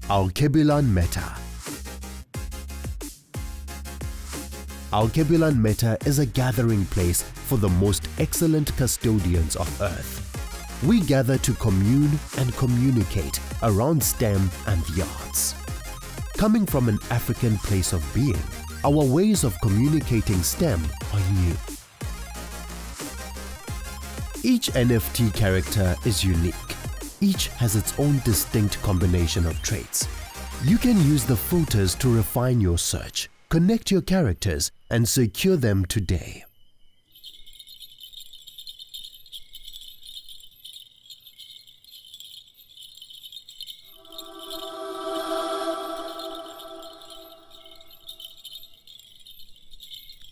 AlkebulanMeta. AlkebulanMeta is a gathering place for the most excellent custodians of Earth. We gather to commune and communicate around STEM and the arts. Coming from an African place of being, our ways of communicating STEM are new. Each NFT character is unique. Each has its own distinct combination of traits. You can use the filters to refine your search, connect your characters, and secure them today.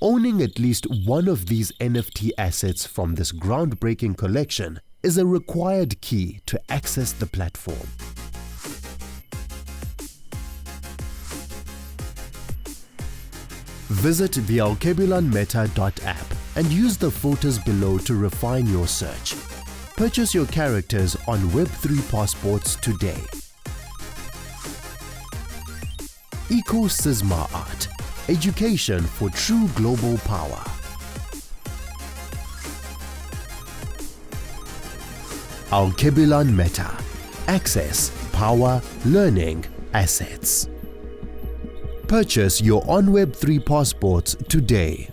Owning at least one of these NFT assets from this groundbreaking collection is a required key to access the platform. Visit the AlkebulanMeta.app and use the filters below to refine your search. Purchase your characters on Web3 passports today. Eco-Sysma Art. Education for true global power. AlkebulanMeta. Access, power, learning, assets. Purchase your on Web3 passports today.